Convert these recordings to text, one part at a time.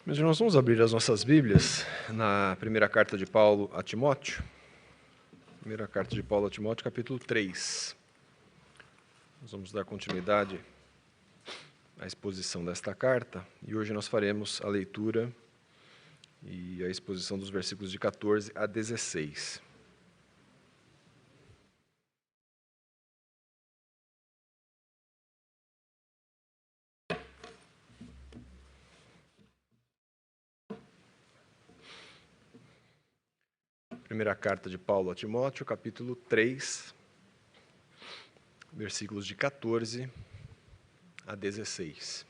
Meus irmãos, vamos abrir as nossas Bíblias na primeira carta de Paulo a Timóteo. Primeira carta de Paulo a Timóteo, capítulo 3. Nós vamos dar continuidade à exposição desta carta e hoje nós faremos a leitura e a exposição dos versículos de 14 a 16. Primeira carta de Paulo a Timóteo, capítulo 3, versículos de 14 a 16.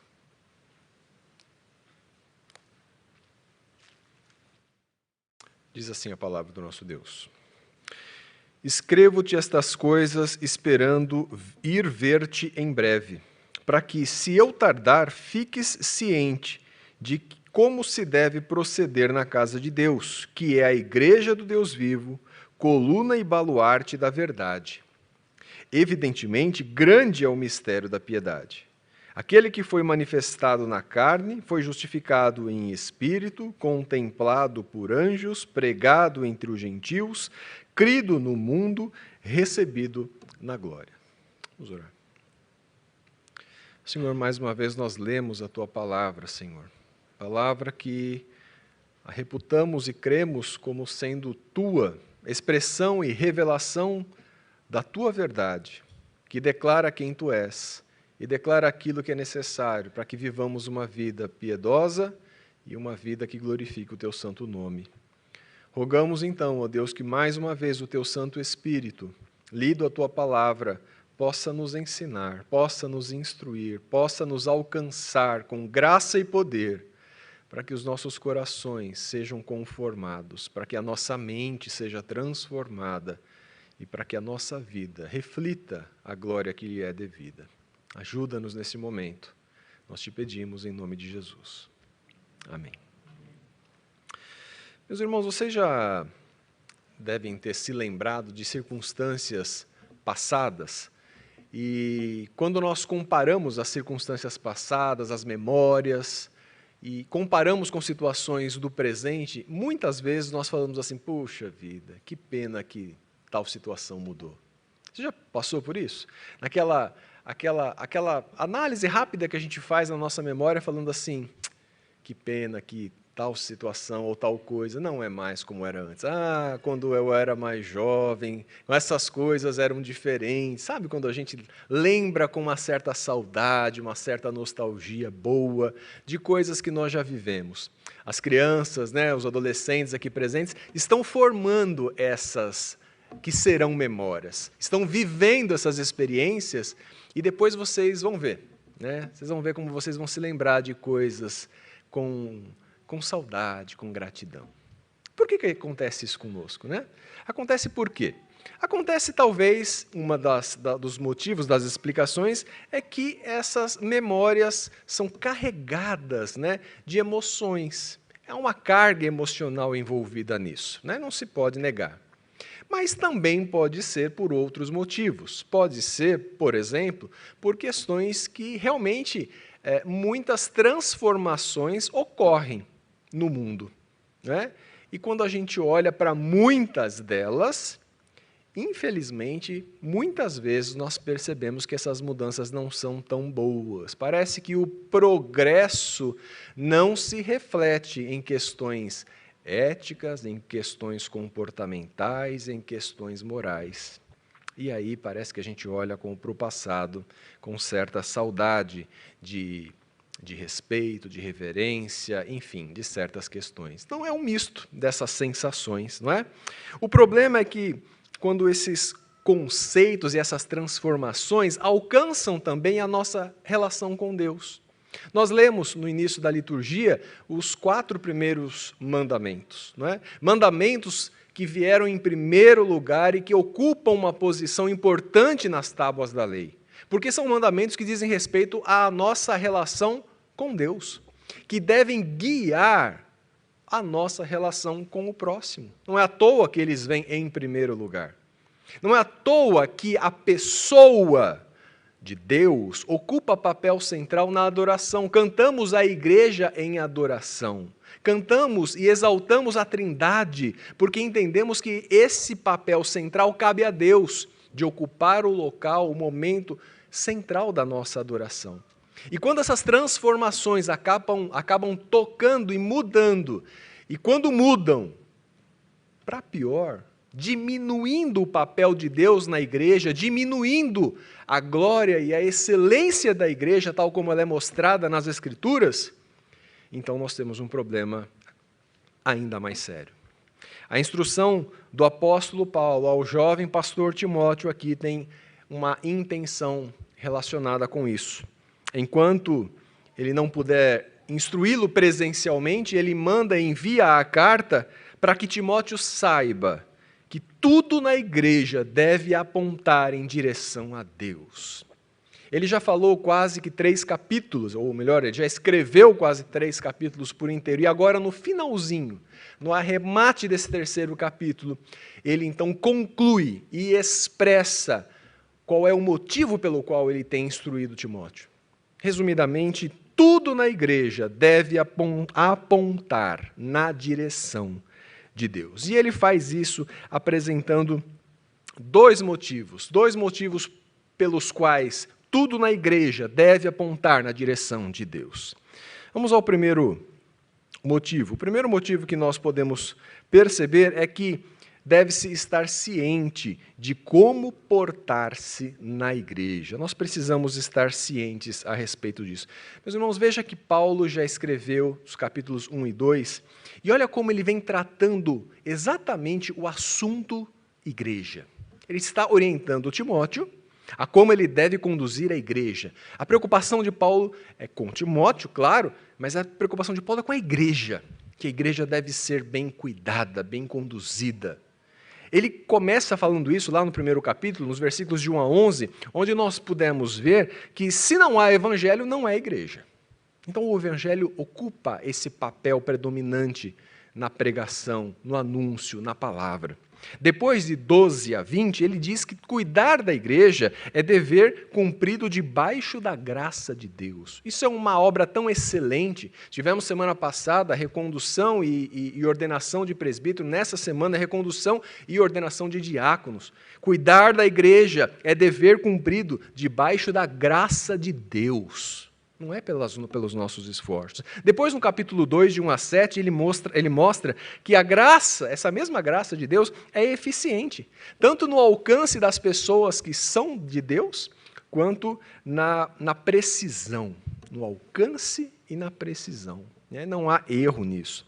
Diz assim a palavra do nosso Deus: Escrevo-te estas coisas esperando ir ver-te em breve, para que, se eu tardar, fiques ciente de como se deve proceder na casa de Deus, que é a igreja do Deus vivo, coluna e baluarte da verdade. Evidentemente, grande é o mistério da piedade. Aquele que foi manifestado na carne foi justificado em espírito, contemplado por anjos, pregado entre os gentios, crido no mundo, recebido na glória. Vamos orar. Senhor, mais uma vez nós lemos a Tua palavra, Senhor. Palavra que a reputamos e cremos como sendo Tua expressão e revelação da Tua verdade, que declara quem Tu és e declara aquilo que é necessário para que vivamos uma vida piedosa e uma vida que glorifique o Teu santo nome. Rogamos então, ó Deus, que mais uma vez o Teu Santo Espírito, lido a Tua palavra, possa nos ensinar, possa nos instruir, possa nos alcançar com graça e poder, para que os nossos corações sejam conformados, para que a nossa mente seja transformada e para que a nossa vida reflita a glória que lhe é devida. Ajuda-nos nesse momento. Nós te pedimos em nome de Jesus. Amém. Meus irmãos, vocês já devem ter se lembrado de circunstâncias passadas e quando nós comparamos as circunstâncias passadas, as memórias, e comparamos com situações do presente, muitas vezes nós falamos assim, puxa vida, que pena que tal situação mudou. Você já passou por isso? Aquela análise rápida que a gente faz na nossa memória, falando assim, que pena que tal situação ou tal coisa não é mais como era antes. Ah, quando eu era mais jovem, essas coisas eram diferentes. Sabe quando a gente lembra com uma certa saudade, uma certa nostalgia boa de coisas que nós já vivemos. As crianças, né, os adolescentes aqui presentes, estão formando essas que serão memórias. Estão vivendo essas experiências e depois vocês vão ver. Né? Vocês vão ver como vocês vão se lembrar de coisas com saudade, com gratidão. Por que acontece isso conosco? Né? Acontece por quê? Acontece talvez, dos motivos, das explicações, é que essas memórias são carregadas, né, de emoções. É uma carga emocional envolvida nisso, né? Não se pode negar. Mas também pode ser por outros motivos. Pode ser, por exemplo, por questões que realmente muitas transformações ocorrem no mundo. Né? E quando a gente olha para muitas delas, infelizmente, muitas vezes nós percebemos que essas mudanças não são tão boas. Parece que o progresso não se reflete em questões éticas, em questões comportamentais, em questões morais. E aí parece que a gente olha para o passado com certa saudade de respeito, de reverência, enfim, de certas questões. Então é um misto dessas sensações, não é? O problema é que quando esses conceitos e essas transformações alcançam também a nossa relação com Deus. Nós lemos no início da liturgia os 4 primeiros mandamentos, não é? Mandamentos que vieram em primeiro lugar e que ocupam uma posição importante nas tábuas da lei. Porque são mandamentos que dizem respeito à nossa relação com Deus, que devem guiar a nossa relação com o próximo. Não é à toa que eles vêm em primeiro lugar. Não é à toa que a pessoa de Deus, ocupa papel central na adoração. Cantamos a igreja em adoração. Cantamos e exaltamos a Trindade, porque entendemos que esse papel central cabe a Deus, de ocupar o local, o momento central da nossa adoração. E quando essas transformações acabam tocando e mudando, e quando mudam para pior, diminuindo o papel de Deus na igreja, diminuindo a glória e a excelência da igreja, tal como ela é mostrada nas Escrituras, então nós temos um problema ainda mais sério. A instrução do apóstolo Paulo ao jovem pastor Timóteo aqui tem uma intenção relacionada com isso. Enquanto ele não puder instruí-lo presencialmente, ele envia a carta para que Timóteo saiba que tudo na igreja deve apontar em direção a Deus. Ele já falou quase que 3 capítulos, ou melhor, ele já escreveu quase 3 capítulos por inteiro, e agora no finalzinho, no arremate desse 3º capítulo, ele então conclui e expressa qual é o motivo pelo qual ele tem instruído Timóteo. Resumidamente, tudo na igreja deve apontar na direção de Deus. E ele faz isso apresentando 2 motivos pelos quais tudo na igreja deve apontar na direção de Deus. Vamos ao primeiro motivo. O primeiro motivo que nós podemos perceber é que deve-se estar ciente de como portar-se na igreja. Nós precisamos estar cientes a respeito disso. Meus irmãos, veja que Paulo já escreveu os capítulos 1 e 2, e olha como ele vem tratando exatamente o assunto igreja. Ele está orientando Timóteo a como ele deve conduzir a igreja. A preocupação de Paulo é com Timóteo, claro, mas a preocupação de Paulo é com a igreja, que a igreja deve ser bem cuidada, bem conduzida. Ele começa falando isso lá no primeiro capítulo, nos versículos de 1 a 11, onde nós pudemos ver que se não há evangelho, não é igreja. Então o evangelho ocupa esse papel predominante na pregação, no anúncio, na palavra. Depois de 12 a 20, ele diz que cuidar da igreja é dever cumprido debaixo da graça de Deus. Isso é uma obra tão excelente. Tivemos semana passada a recondução e ordenação de presbítero, nessa semana a recondução e ordenação de diáconos. Cuidar da igreja é dever cumprido debaixo da graça de Deus. Não é pelos nossos esforços. Depois, no capítulo 2, de 1 a 7, ele mostra que a graça, essa mesma graça de Deus, é eficiente, tanto no alcance das pessoas que são de Deus, quanto na precisão, no alcance e na precisão. Não há erro nisso.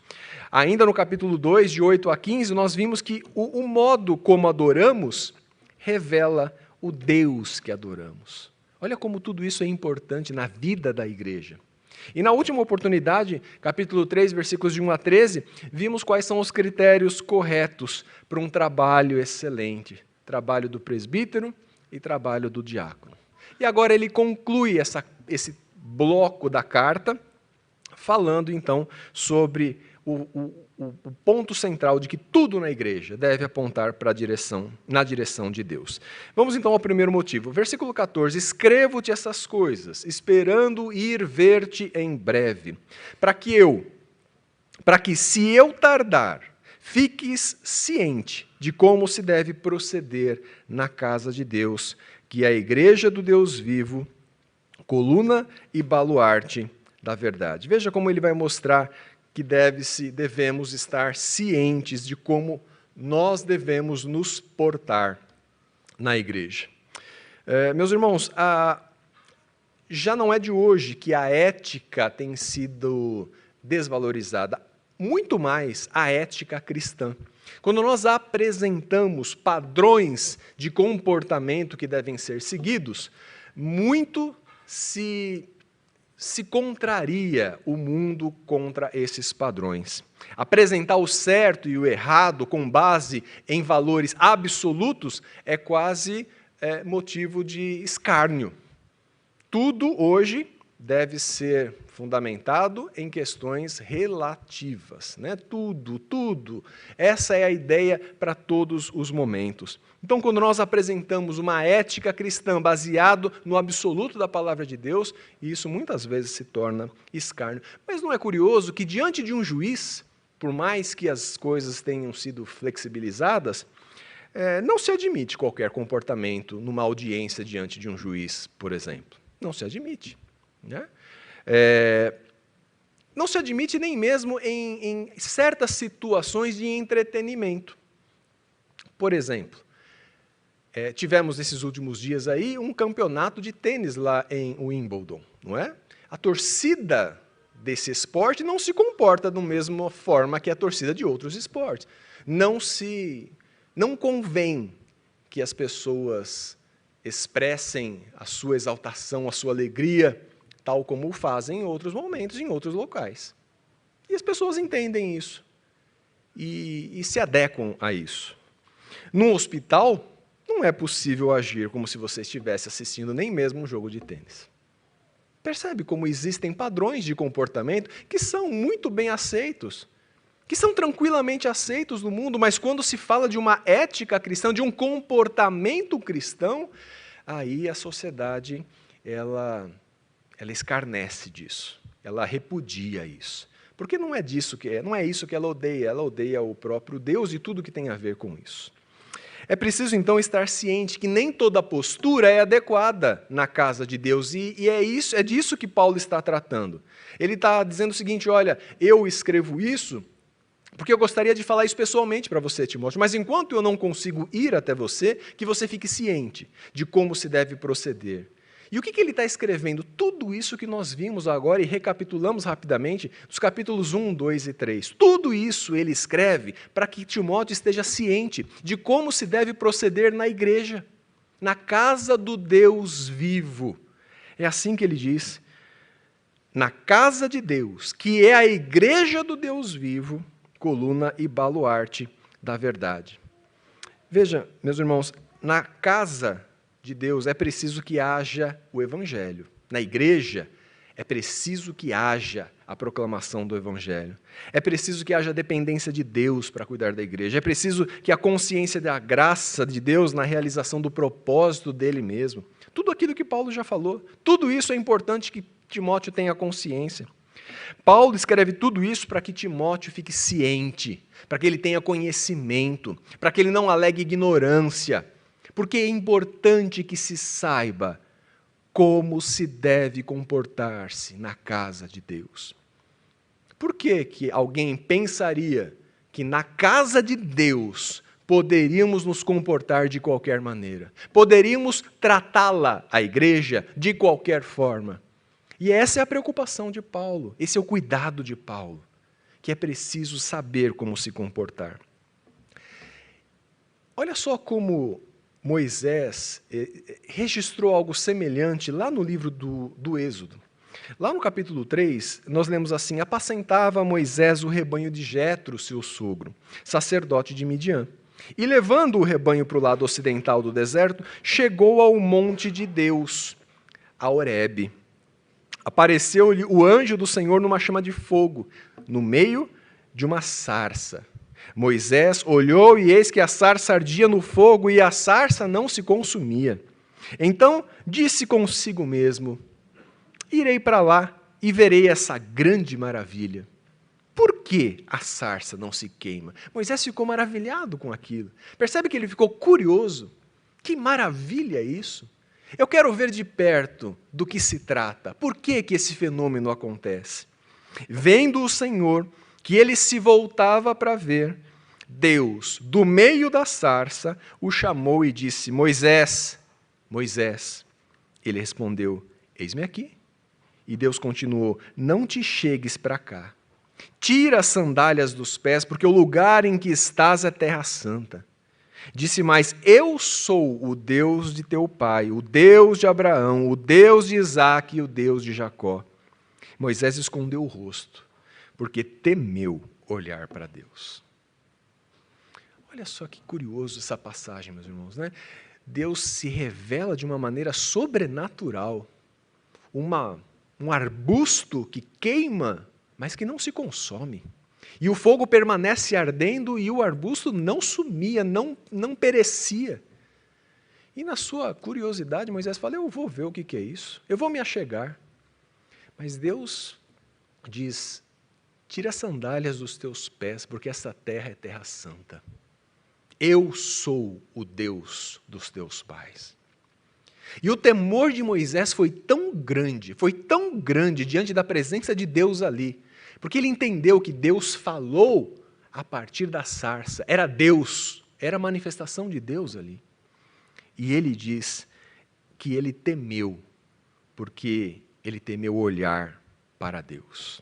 Ainda no capítulo 2, de 8 a 15, nós vimos que o modo como adoramos revela o Deus que adoramos. Olha como tudo isso é importante na vida da igreja. E na última oportunidade, capítulo 3, versículos de 1 a 13, vimos quais são os critérios corretos para um trabalho excelente. Trabalho do presbítero e trabalho do diácono. E agora ele conclui esse bloco da carta, falando então sobre o ponto central de que tudo na igreja deve apontar na direção de Deus. Vamos então ao primeiro motivo. Versículo 14. Escrevo-te essas coisas, esperando ir ver-te em breve, para que se eu tardar, fiques ciente de como se deve proceder na casa de Deus, que é a igreja do Deus vivo, coluna e baluarte da verdade. Veja como ele vai mostrar que devemos estar cientes de como nós devemos nos portar na igreja. Meus irmãos, já não é de hoje que a ética tem sido desvalorizada, muito mais a ética cristã. Quando nós apresentamos padrões de comportamento que devem ser seguidos, muito se contraria o mundo contra esses padrões. Apresentar o certo e o errado com base em valores absolutos é quase motivo de escárnio. Tudo hoje deve ser fundamentado em questões relativas, né? Tudo. Essa é a ideia para todos os momentos. Então, quando nós apresentamos uma ética cristã baseado no absoluto da palavra de Deus, isso muitas vezes se torna escárnio. Mas não é curioso que diante de um juiz, por mais que as coisas tenham sido flexibilizadas, não se admite qualquer comportamento numa audiência diante de um juiz, por exemplo. Não se admite. Né? Não se admite nem mesmo em certas situações de entretenimento. Por exemplo, tivemos nesses últimos dias aí um campeonato de tênis lá em Wimbledon, não é? A torcida desse esporte não se comporta da mesma forma que a torcida de outros esportes. Não convém que as pessoas expressem a sua exaltação, a sua alegria, tal como o fazem em outros momentos, em outros locais. E as pessoas entendem isso e se adequam a isso. Num hospital, não é possível agir como se você estivesse assistindo nem mesmo um jogo de tênis. Percebe como existem padrões de comportamento que são muito bem aceitos, que são tranquilamente aceitos no mundo, mas quando se fala de uma ética cristã, de um comportamento cristão, aí a sociedade ela escarnece disso, ela repudia isso. Porque não é isso que ela odeia o próprio Deus e tudo que tem a ver com isso. É preciso, então, estar ciente que nem toda postura é adequada na casa de Deus, e é disso que Paulo está tratando. Ele está dizendo o seguinte, olha, eu escrevo isso porque eu gostaria de falar isso pessoalmente para você, Timóteo, mas enquanto eu não consigo ir até você, que você fique ciente de como se deve proceder. E o que ele está escrevendo? Tudo isso que nós vimos agora e recapitulamos rapidamente, dos capítulos 1, 2 e 3. Tudo isso ele escreve para que Timóteo esteja ciente de como se deve proceder na igreja, na casa do Deus vivo. É assim que ele diz, na casa de Deus, que é a igreja do Deus vivo, coluna e baluarte da verdade. Veja, meus irmãos, na casa de Deus é preciso que haja o Evangelho. Na igreja é preciso que haja a proclamação do Evangelho. É preciso que haja dependência de Deus para cuidar da igreja. É preciso que a consciência da graça de Deus na realização do propósito dele mesmo. Tudo aquilo que Paulo já falou, tudo isso é importante que Timóteo tenha consciência. Paulo escreve tudo isso para que Timóteo fique ciente, para que ele tenha conhecimento, para que ele não alegue ignorância, porque é importante que se saiba como se deve comportar-se na casa de Deus. Por que alguém pensaria que na casa de Deus poderíamos nos comportar de qualquer maneira? Poderíamos tratá-la, a igreja, de qualquer forma? E essa é a preocupação de Paulo, esse é o cuidado de Paulo, que é preciso saber como se comportar. Olha só como Moisés registrou algo semelhante lá no livro do Êxodo. Lá no capítulo 3, nós lemos assim, apacentava Moisés o rebanho de Jetro, seu sogro, sacerdote de Midian. E levando o rebanho para o lado ocidental do deserto, chegou ao monte de Deus, a Horebe. Apareceu-lhe o anjo do Senhor numa chama de fogo, no meio de uma sarça. Moisés olhou e eis que a sarça ardia no fogo e a sarça não se consumia. Então disse consigo mesmo, irei para lá e verei essa grande maravilha. Por que a sarça não se queima? Moisés ficou maravilhado com aquilo. Percebe que ele ficou curioso? Que maravilha é isso? Eu quero ver de perto do que se trata. Por que esse fenômeno acontece? Vendo o Senhor que ele se voltava para ver, Deus, do meio da sarça, o chamou e disse, Moisés, Moisés. Ele respondeu, eis-me aqui. E Deus continuou, não te chegues para cá. Tira as sandálias dos pés, porque o lugar em que estás é terra santa. Disse mais, eu sou o Deus de teu pai, o Deus de Abraão, o Deus de Isaque e o Deus de Jacó. Moisés escondeu o rosto, porque temeu olhar para Deus. Olha só que curioso essa passagem, meus irmãos, né? Deus se revela de uma maneira sobrenatural, uma um arbusto que queima, mas que não se consome. E o fogo permanece ardendo e o arbusto não sumia, não perecia. E na sua curiosidade, Moisés fala, eu vou ver o que é isso, eu vou me achegar. Mas Deus diz, tira as sandálias dos teus pés, porque essa terra é terra santa. Eu sou o Deus dos teus pais. E o temor de Moisés foi tão grande diante da presença de Deus ali, porque ele entendeu que Deus falou a partir da sarça, era Deus, era a manifestação de Deus ali. E ele diz que ele temeu, porque ele temeu olhar para Deus.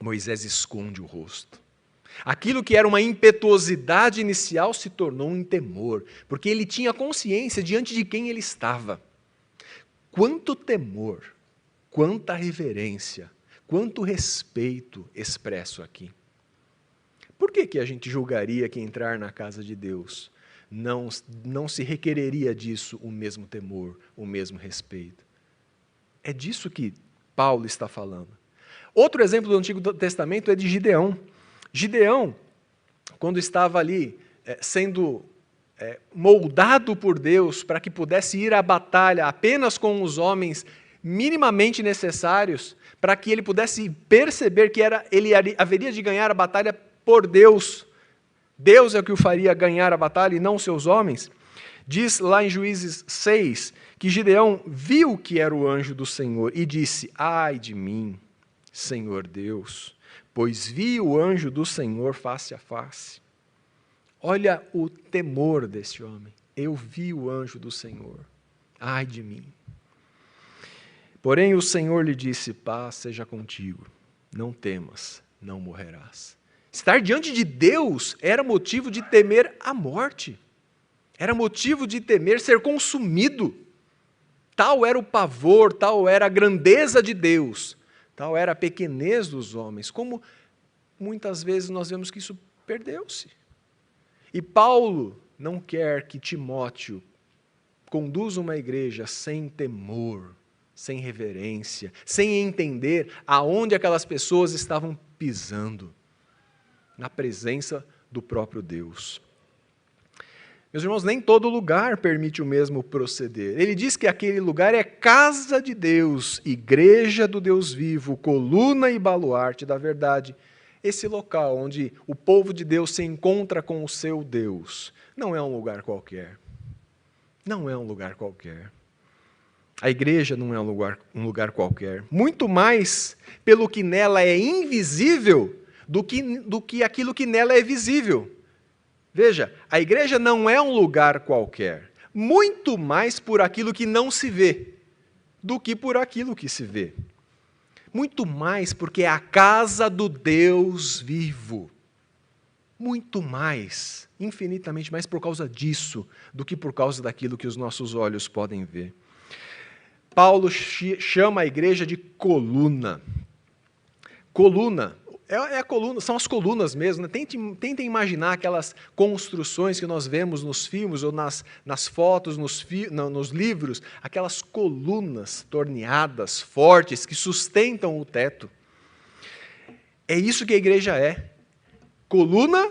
Moisés esconde o rosto. Aquilo que era uma impetuosidade inicial se tornou um temor, porque ele tinha consciência diante de quem ele estava. Quanto temor, quanta reverência, quanto respeito expresso aqui. Por que a gente julgaria que entrar na casa de Deus não se requereria disso o mesmo temor, o mesmo respeito? É disso que Paulo está falando. Outro exemplo do Antigo Testamento é de Gideão. Gideão, quando estava ali sendo moldado por Deus para que pudesse ir à batalha apenas com os homens minimamente necessários, para que ele pudesse perceber que ele haveria de ganhar a batalha por Deus. Deus é o que o faria ganhar a batalha e não seus homens. Diz lá em Juízes 6 que Gideão viu que era o anjo do Senhor e disse, ai de mim, Senhor Deus, pois vi o anjo do Senhor face a face. Olha o temor desse homem. Eu vi o anjo do Senhor. Ai de mim. Porém o Senhor lhe disse, paz seja contigo, não temas, não morrerás. Estar diante de Deus era motivo de temer a morte. Era motivo de temer ser consumido. Tal era o pavor, tal era a grandeza de Deus, tal era a pequenez dos homens, como muitas vezes nós vemos que isso perdeu-se. E Paulo não quer que Timóteo conduza uma igreja sem temor, sem reverência, sem entender aonde aquelas pessoas estavam pisando, na presença do próprio Deus. Meus irmãos, nem todo lugar permite o mesmo proceder. Ele diz que aquele lugar é casa de Deus, igreja do Deus vivo, coluna e baluarte da verdade. Esse local onde o povo de Deus se encontra com o seu Deus, não é um lugar qualquer. Não é um lugar qualquer. A igreja não é um lugar qualquer. Muito mais pelo que nela é invisível do que aquilo que nela é visível. Veja, a igreja não é um lugar qualquer, muito mais por aquilo que não se vê, do que por aquilo que se vê. Muito mais porque é a casa do Deus vivo. Muito mais, infinitamente mais por causa disso, do que por causa daquilo que os nossos olhos podem ver. Paulo chama a igreja de coluna. Coluna. É a coluna, são as colunas mesmo. Né? Tentem imaginar aquelas construções que nós vemos nos filmes ou nas fotos, nos livros, aquelas colunas torneadas, fortes, que sustentam o teto. É isso que a igreja é. Coluna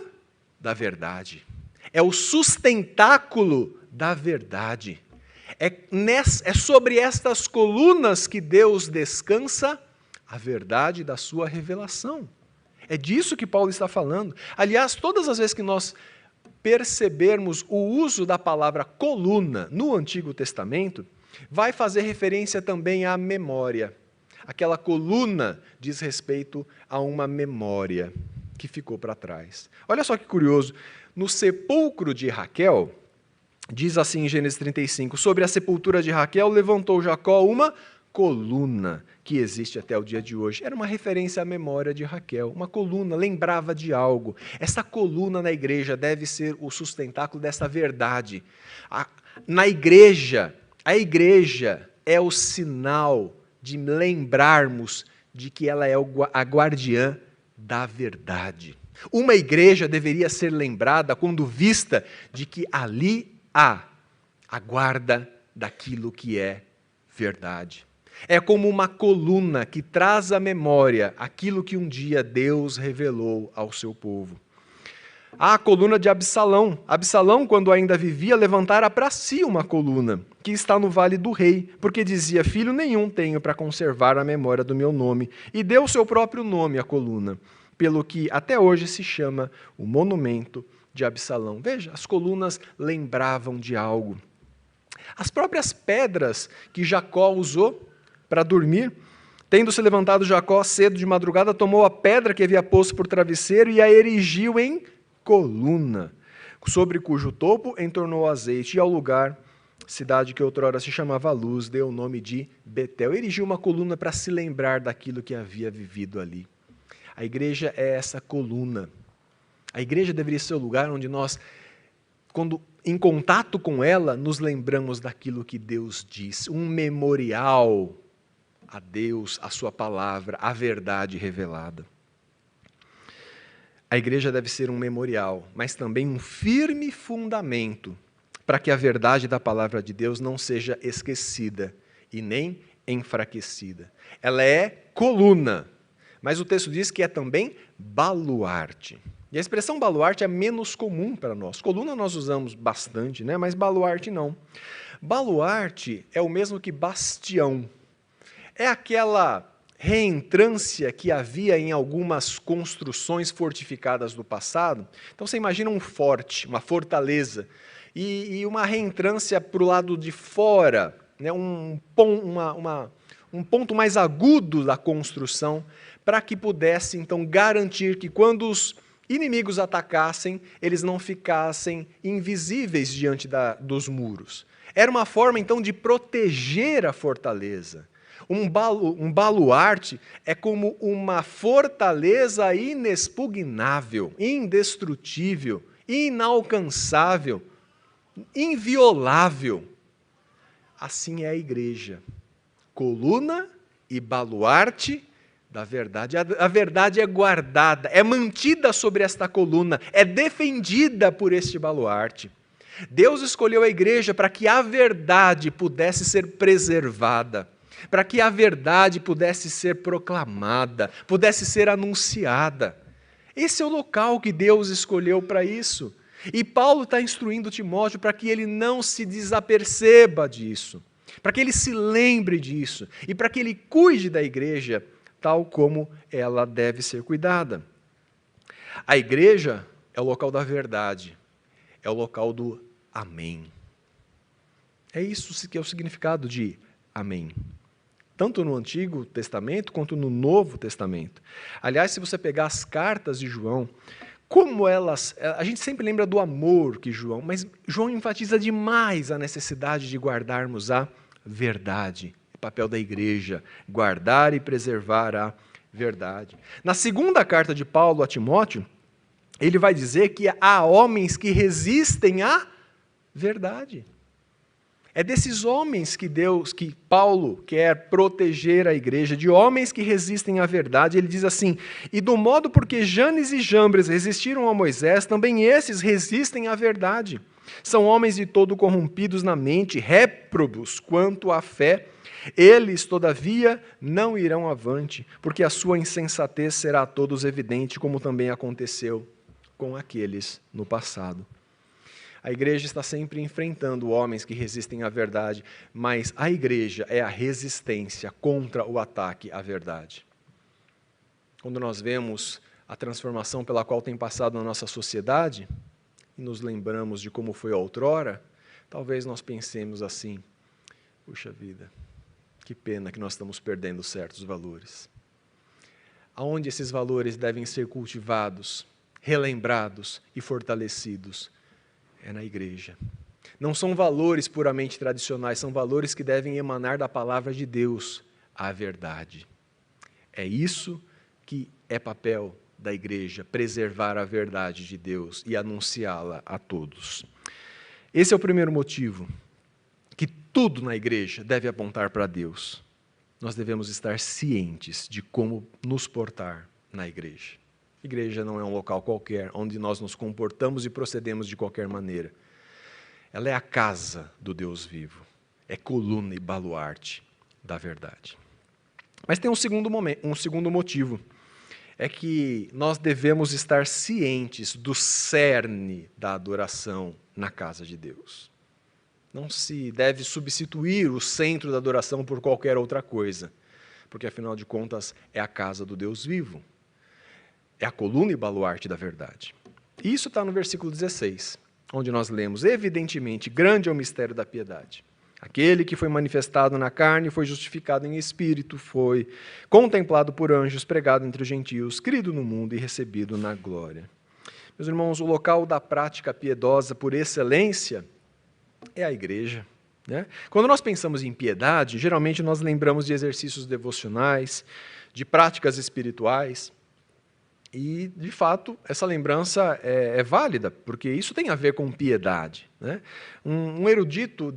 da verdade. É o sustentáculo da verdade. É sobre estas colunas que Deus descansa a verdade da sua revelação. É disso que Paulo está falando. Aliás, todas as vezes que nós percebermos o uso da palavra coluna no Antigo Testamento, vai fazer referência também à memória. Aquela coluna diz respeito a uma memória que ficou para trás. Olha só que curioso. No sepulcro de Raquel, diz assim em Gênesis 35, sobre a sepultura de Raquel levantou Jacó uma coluna que existe até o dia de hoje. Era uma referência à memória de Raquel. Uma coluna, lembrava de algo. Essa coluna na igreja deve ser o sustentáculo dessa verdade. Na igreja, a igreja é o sinal de lembrarmos de que ela é a guardiã da verdade. Uma igreja deveria ser lembrada quando vista de que ali há a guarda daquilo que é verdade. É como uma coluna que traz à memória aquilo que um dia Deus revelou ao seu povo. Há a coluna de Absalão. Absalão, quando ainda vivia, levantara para si uma coluna, que está no Vale do Rei, porque dizia: filho nenhum tenho para conservar a memória do meu nome. E deu o seu próprio nome à coluna, pelo que até hoje se chama o monumento de Absalão. Veja, as colunas lembravam de algo. As próprias pedras que Jacó usou para dormir, tendo se levantado Jacó cedo de madrugada, tomou a pedra que havia posto por travesseiro e a erigiu em coluna, sobre cujo topo entornou azeite, e ao lugar, cidade que outrora se chamava Luz, deu o nome de Betel. Erigiu uma coluna para se lembrar daquilo que havia vivido ali. A igreja é essa coluna. A igreja deveria ser o lugar onde nós, quando em contato com ela, nos lembramos daquilo que Deus diz, um memorial a Deus, a sua palavra, a verdade revelada. A igreja deve ser um memorial, mas também um firme fundamento para que a verdade da palavra de Deus não seja esquecida e nem enfraquecida. Ela é coluna, mas o texto diz que é também baluarte. E a expressão baluarte é menos comum para nós. Coluna nós usamos bastante, né? Mas baluarte não. Baluarte é o mesmo que bastião. É aquela reentrância que havia em algumas construções fortificadas do passado. Então você imagina um forte, uma fortaleza, e uma reentrância para o lado de fora, né? um ponto mais agudo da construção, para que pudesse então garantir que quando os inimigos atacassem, eles não ficassem invisíveis diante dos muros. Era uma forma então de proteger a fortaleza. Um baluarte é como uma fortaleza inexpugnável, indestrutível, inalcançável, inviolável. Assim é a igreja. Coluna e baluarte da verdade. A verdade é guardada, é mantida sobre esta coluna, é defendida por este baluarte. Deus escolheu a igreja para que a verdade pudesse ser preservada, para que a verdade pudesse ser proclamada, pudesse ser anunciada. Esse é o local que Deus escolheu para isso. E Paulo está instruindo Timóteo para que ele não se desaperceba disso, para que ele se lembre disso e para que ele cuide da igreja tal como ela deve ser cuidada. A igreja é o local da verdade, é o local do amém. É isso que é o significado de amém. Tanto no Antigo Testamento quanto no Novo Testamento. Aliás, se você pegar as cartas de João, como elas... A gente sempre lembra do amor que João... Mas João enfatiza demais a necessidade de guardarmos a verdade. O papel da igreja, guardar e preservar a verdade. Na segunda carta de Paulo a Timóteo, ele vai dizer que há homens que resistem à verdade. É desses homens que Paulo quer proteger a igreja, de homens que resistem à verdade. Ele diz assim: e do modo porque Janes e Jambres resistiram a Moisés, também esses resistem à verdade. São homens de todo corrompidos na mente, réprobos quanto à fé. Eles, todavia, não irão avante, porque a sua insensatez será a todos evidente, como também aconteceu com aqueles no passado. A igreja está sempre enfrentando homens que resistem à verdade, mas a igreja é a resistência contra o ataque à verdade. Quando nós vemos a transformação pela qual tem passado a nossa sociedade, e nos lembramos de como foi outrora, talvez nós pensemos assim: puxa vida, que pena que nós estamos perdendo certos valores. Aonde esses valores devem ser cultivados, relembrados e fortalecidos? É na igreja. Não são valores puramente tradicionais, são valores que devem emanar da palavra de Deus, a verdade. É isso que é papel da igreja, preservar a verdade de Deus e anunciá-la a todos. Esse é o primeiro motivo, que tudo na igreja deve apontar para Deus. Nós devemos estar cientes de como nos portar na igreja. Igreja não é um local qualquer, onde nós nos comportamos e procedemos de qualquer maneira. Ela é a casa do Deus vivo, é coluna e baluarte. da verdade. Mas tem um segundo motivo. É que nós devemos estar cientes do cerne da adoração na casa de Deus. Não se deve substituir o centro da adoração por qualquer outra coisa, porque, afinal de contas, é a casa do Deus vivo. É a coluna e baluarte da verdade. E isso está no versículo 16, onde nós lemos: evidentemente, grande é o mistério da piedade. Aquele que foi manifestado na carne foi justificado em espírito, foi contemplado por anjos, pregado entre os gentios, crido no mundo e recebido na glória. Meus irmãos, o local da prática piedosa por excelência é a igreja. Né? Quando nós pensamos em piedade, geralmente nós lembramos de exercícios devocionais, de práticas espirituais. E, de fato, essa lembrança é válida, porque isso tem a ver com piedade. Né? Um erudito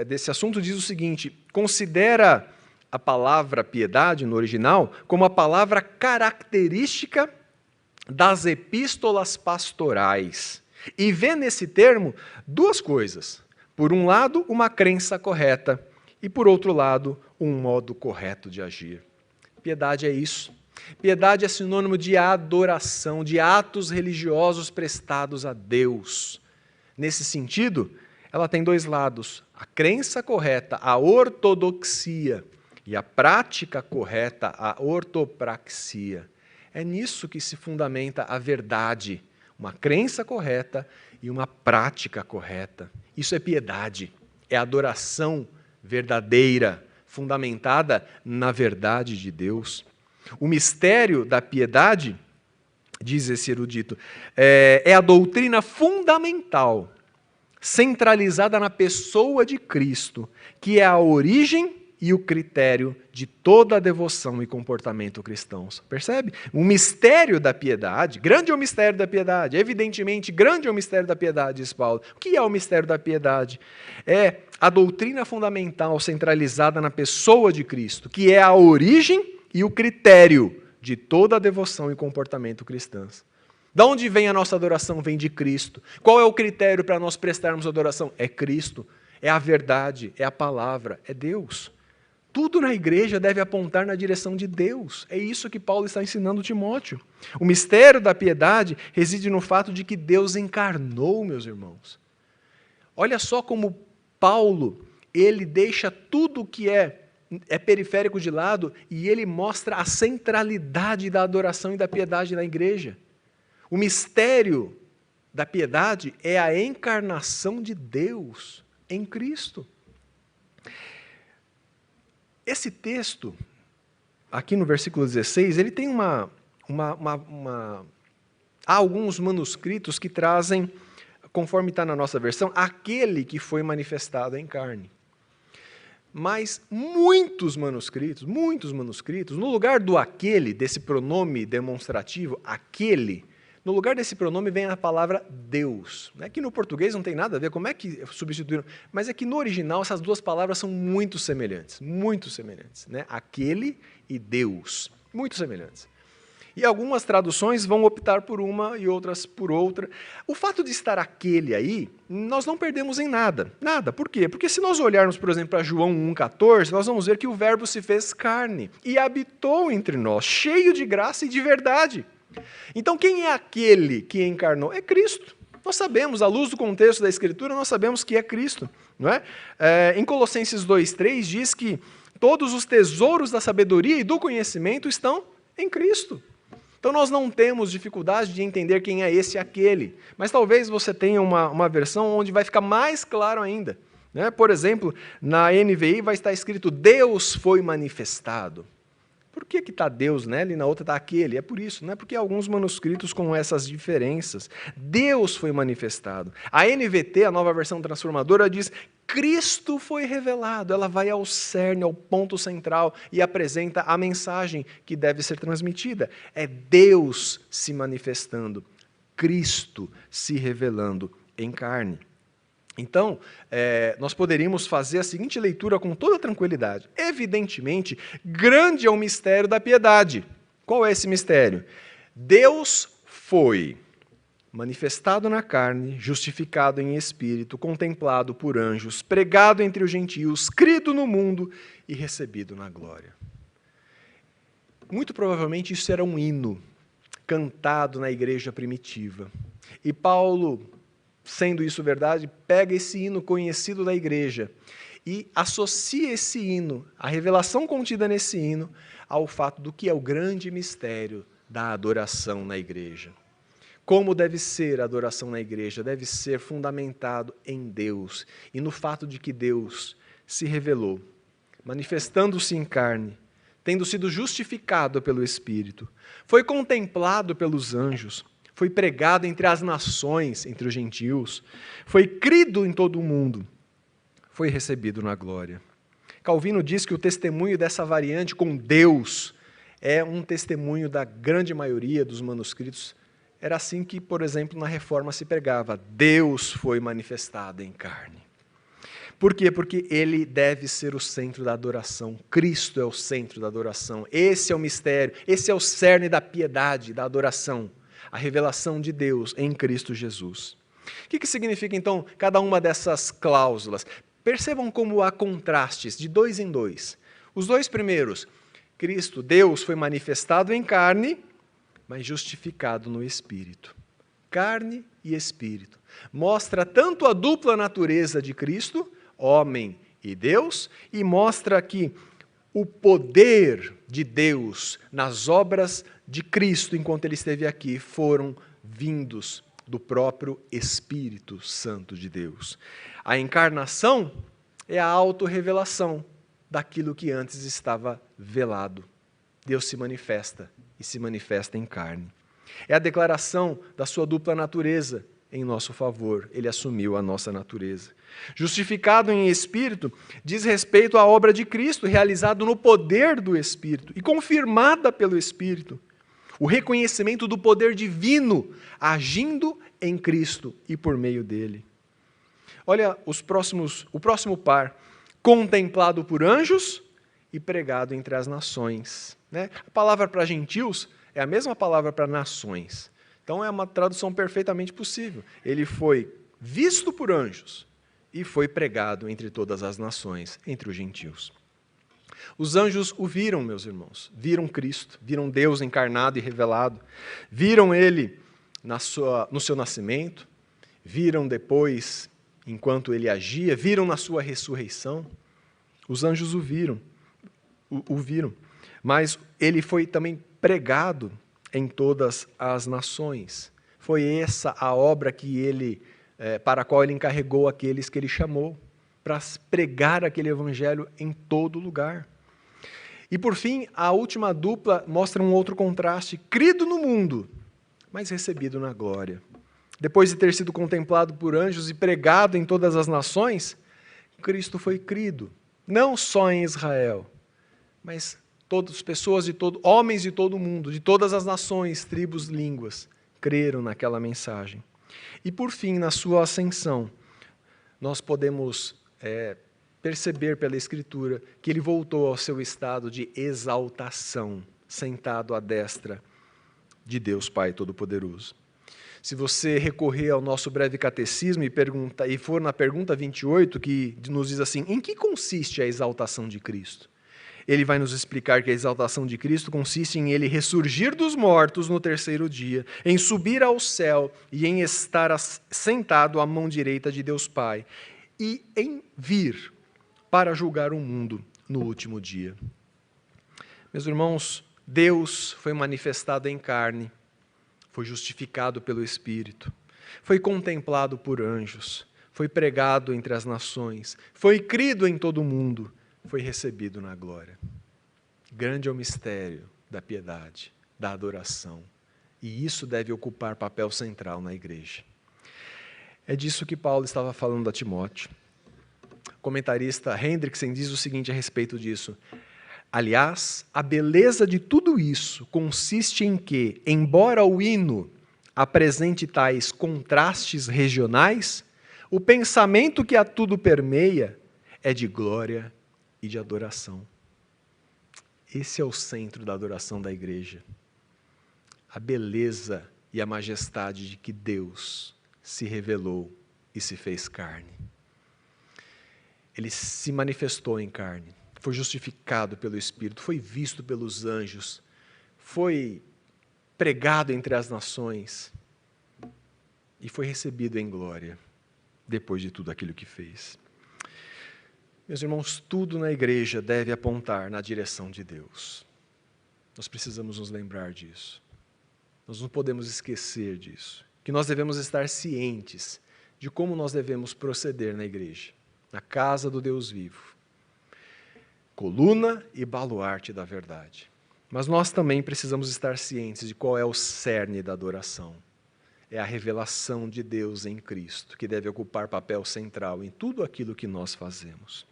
desse assunto diz o seguinte: considera a palavra piedade, no original, como a palavra característica das epístolas pastorais. E vê nesse termo duas coisas. Por um lado, uma crença correta, e, por outro lado, um modo correto de agir. Piedade é isso. Piedade é sinônimo de adoração, de atos religiosos prestados a Deus. Nesse sentido, ela tem dois lados: a crença correta, a ortodoxia, e a prática correta, a ortopraxia. É nisso que se fundamenta a verdade, uma crença correta e uma prática correta. Isso é piedade, é adoração verdadeira, fundamentada na verdade de Deus. O mistério da piedade, diz esse erudito, é a doutrina fundamental, centralizada na pessoa de Cristo, que é a origem e o critério de toda a devoção e comportamento cristãos. Percebe? O mistério da piedade, grande é o mistério da piedade, evidentemente grande é o mistério da piedade, diz Paulo. O que é o mistério da piedade? É a doutrina fundamental centralizada na pessoa de Cristo, que é a origem e o critério de toda a devoção e comportamento cristãos. Da onde vem a nossa adoração? Vem de Cristo. Qual é o critério para nós prestarmos adoração? É Cristo, é a verdade, é a palavra, é Deus. Tudo na igreja deve apontar na direção de Deus. É isso que Paulo está ensinando Timóteo. O mistério da piedade reside no fato de que Deus encarnou, meus irmãos. Olha só como Paulo, ele deixa tudo o que é periférico de lado e ele mostra a centralidade da adoração e da piedade na igreja. O mistério da piedade é a encarnação de Deus em Cristo. Esse texto, aqui no versículo 16, ele tem há alguns manuscritos que trazem, conforme está na nossa versão, aquele que foi manifestado em carne. Mas muitos manuscritos, no lugar do aquele, desse pronome demonstrativo, aquele, no lugar desse pronome vem a palavra Deus. Não é que no português não tem nada a ver, como é que substituíram? Mas é que no original essas duas palavras são muito semelhantes, né? Aquele e Deus, muito semelhantes. E algumas traduções vão optar por uma e outras por outra. O fato de estar aquele aí, nós não perdemos em nada. Nada. Por quê? Porque se nós olharmos, por exemplo, para João 1,14, nós vamos ver que o Verbo se fez carne e habitou entre nós, cheio de graça e de verdade. Então, quem é aquele que encarnou? É Cristo. Nós sabemos, à luz do contexto da Escritura, nós sabemos que é Cristo. Não é? Em Colossenses 2,3 diz que todos os tesouros da sabedoria e do conhecimento estão em Cristo. Então, nós não temos dificuldade de entender quem é esse e aquele. Mas talvez você tenha uma versão onde vai ficar mais claro ainda. Né? Por exemplo, na NVI vai estar escrito Deus foi manifestado. Por que está Deus nela e na outra está aquele? É por isso, não é porque alguns manuscritos com essas diferenças. Deus foi manifestado. A NVT, a nova versão transformadora, diz Cristo foi revelado. Ela vai ao cerne, ao ponto central e apresenta a mensagem que deve ser transmitida. É Deus se manifestando, Cristo se revelando em carne. Então, nós poderíamos fazer a seguinte leitura com toda tranquilidade. Evidentemente, grande é o mistério da piedade. Qual é esse mistério? Deus foi manifestado na carne, justificado em espírito, contemplado por anjos, pregado entre os gentios, crido no mundo e recebido na glória. Muito provavelmente isso era um hino cantado na igreja primitiva. E Paulo, sendo isso verdade, pega esse hino conhecido da igreja e associa esse hino, a revelação contida nesse hino, ao fato do que é o grande mistério da adoração na igreja. Como deve ser a adoração na igreja? Deve ser fundamentado em Deus e no fato de que Deus se revelou, manifestando-se em carne, tendo sido justificado pelo Espírito, foi contemplado pelos anjos, foi pregado entre as nações, entre os gentios, foi crido em todo o mundo, foi recebido na glória. Calvino diz que o testemunho dessa variante com Deus é um testemunho da grande maioria dos manuscritos. Era assim que, por exemplo, na Reforma se pregava: Deus foi manifestado em carne. Por quê? Porque ele deve ser o centro da adoração. Cristo é o centro da adoração. Esse é o mistério, esse é o cerne da piedade, da adoração. A revelação de Deus em Cristo Jesus. O que significa, então, cada uma dessas cláusulas? Percebam como há contrastes de 2 em 2. Os 2 primeiros, Cristo, Deus, foi manifestado em carne, mas justificado no Espírito. Carne e Espírito. Mostra tanto a dupla natureza de Cristo, homem e Deus, e mostra que o poder de Deus nas obras de Cristo, enquanto ele esteve aqui, foram vindos do próprio Espírito Santo de Deus. A encarnação é a autorrevelação daquilo que antes estava velado. Deus se manifesta e se manifesta em carne. É a declaração da sua dupla natureza em nosso favor. Ele assumiu a nossa natureza. Justificado em Espírito diz respeito à obra de Cristo, realizada no poder do Espírito e confirmada pelo Espírito. O reconhecimento do poder divino agindo em Cristo e por meio dele. Olha o próximo par, contemplado por anjos e pregado entre as nações. A palavra para gentios é a mesma palavra para nações. Então é uma tradução perfeitamente possível. Ele foi visto por anjos e foi pregado entre todas as nações, entre os gentios. Os anjos o viram, meus irmãos, viram Cristo, viram Deus encarnado e revelado, viram Ele no seu nascimento, viram depois, enquanto Ele agia, viram na sua ressurreição. Os anjos o viram, mas Ele foi também pregado em todas as nações. Foi essa a obra que para a qual Ele encarregou aqueles que Ele chamou, para pregar aquele evangelho em todo lugar. E, por fim, a última dupla mostra um outro contraste, crido no mundo, mas recebido na glória. Depois de ter sido contemplado por anjos e pregado em todas as nações, Cristo foi crido, não só em Israel, mas homens de todo o mundo, de todas as nações, tribos, línguas, creram naquela mensagem. E, por fim, na sua ascensão, nós podemos perceber pela Escritura que ele voltou ao seu estado de exaltação, sentado à destra de Deus Pai Todo-Poderoso. Se você recorrer ao nosso breve catecismo e for na pergunta 28, que nos diz assim: em que consiste a exaltação de Cristo? Ele vai nos explicar que a exaltação de Cristo consiste em ele ressurgir dos mortos no terceiro dia, em subir ao céu e em estar sentado à mão direita de Deus Pai, e em vir para julgar o mundo no último dia. Meus irmãos, Deus foi manifestado em carne, foi justificado pelo Espírito, foi contemplado por anjos, foi pregado entre as nações, foi crido em todo o mundo, foi recebido na glória. Grande é o mistério da piedade, da adoração, e isso deve ocupar papel central na igreja. É disso que Paulo estava falando a Timóteo. O comentarista Hendrickson diz o seguinte a respeito disso: aliás, a beleza de tudo isso consiste em que, embora o hino apresente tais contrastes regionais, o pensamento que a tudo permeia é de glória e de adoração. Esse é o centro da adoração da igreja. A beleza e a majestade de que Deus se revelou e se fez carne. Ele se manifestou em carne, foi justificado pelo Espírito, foi visto pelos anjos, foi pregado entre as nações e foi recebido em glória, depois de tudo aquilo que fez. Meus irmãos, tudo na igreja deve apontar na direção de Deus. Nós precisamos nos lembrar disso. Nós não podemos esquecer disso. Que nós devemos estar cientes de como nós devemos proceder na igreja, na casa do Deus vivo. Coluna e baluarte da verdade. Mas nós também precisamos estar cientes de qual é o cerne da adoração. É a revelação de Deus em Cristo, que deve ocupar papel central em tudo aquilo que nós fazemos.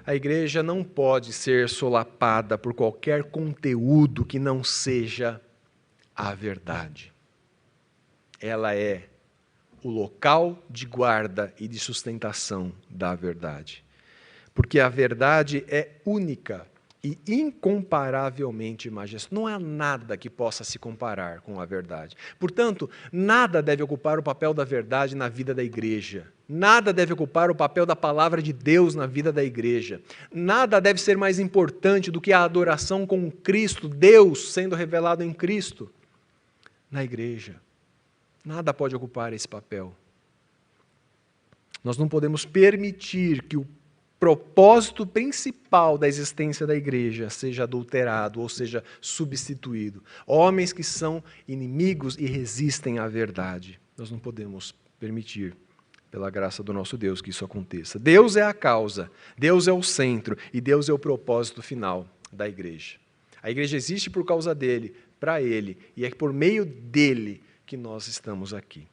A igreja não pode ser solapada por qualquer conteúdo que não seja a verdade. Ela é o local de guarda e de sustentação da verdade. Porque a verdade é única e incomparavelmente majestosa. Não há nada que possa se comparar com a verdade. Portanto, nada deve ocupar o papel da verdade na vida da igreja. Nada deve ocupar o papel da palavra de Deus na vida da igreja. Nada deve ser mais importante do que a adoração com Cristo, Deus sendo revelado em Cristo, na igreja. Nada pode ocupar esse papel. Nós não podemos permitir que o propósito principal da existência da igreja seja adulterado, ou seja, substituído. Homens que são inimigos e resistem à verdade. Nós não podemos permitir, pela graça do nosso Deus, que isso aconteça. Deus é a causa, Deus é o centro e Deus é o propósito final da igreja. A igreja existe por causa dele, para ele, e é por meio dele que nós estamos aqui.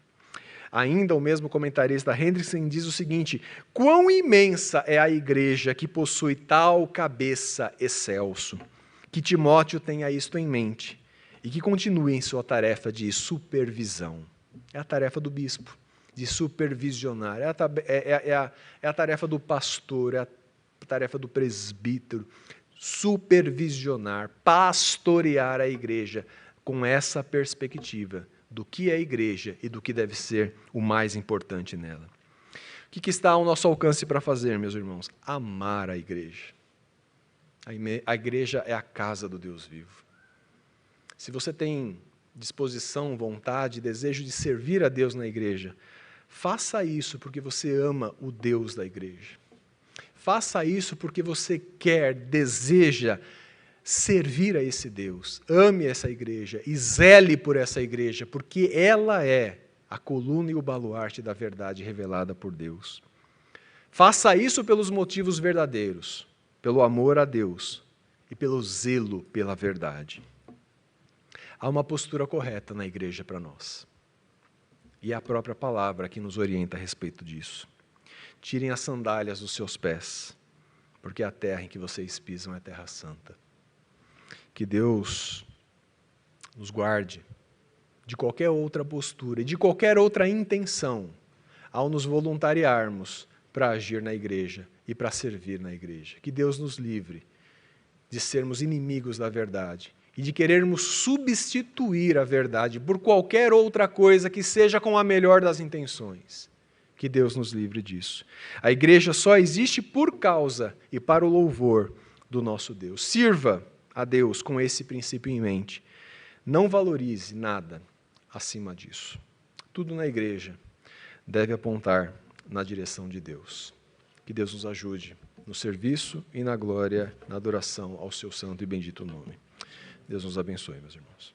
Ainda o mesmo comentarista Hendrickson diz o seguinte: quão imensa é a igreja que possui tal cabeça excelso, que Timóteo tenha isto em mente e que continue em sua tarefa de supervisão. É a tarefa do bispo, de supervisionar, é a tarefa do pastor, é a tarefa do presbítero, supervisionar, pastorear a igreja com essa perspectiva do que é a igreja e do que deve ser o mais importante nela. O que está ao nosso alcance para fazer, meus irmãos? Amar a igreja. A igreja é a casa do Deus vivo. Se você tem disposição, vontade, desejo de servir a Deus na igreja, faça isso porque você ama o Deus da igreja. Faça isso porque você quer, deseja servir a esse Deus. Ame essa igreja e zele por essa igreja, porque ela é a coluna e o baluarte da verdade revelada por Deus. Faça isso pelos motivos verdadeiros, pelo amor a Deus e pelo zelo pela verdade. Há uma postura correta na igreja para nós. E é a própria palavra que nos orienta a respeito disso. Tirem as sandálias dos seus pés, porque a terra em que vocês pisam é terra santa. Que Deus nos guarde de qualquer outra postura e de qualquer outra intenção ao nos voluntariarmos para agir na igreja e para servir na igreja. Que Deus nos livre de sermos inimigos da verdade e de querermos substituir a verdade por qualquer outra coisa que seja com a melhor das intenções. Que Deus nos livre disso. A igreja só existe por causa e para o louvor do nosso Deus. Sirva a Deus com esse princípio em mente. Não valorize nada acima disso. Tudo na igreja deve apontar na direção de Deus. Que Deus nos ajude no serviço e na glória, na adoração ao seu santo e bendito nome. Deus nos abençoe, meus irmãos.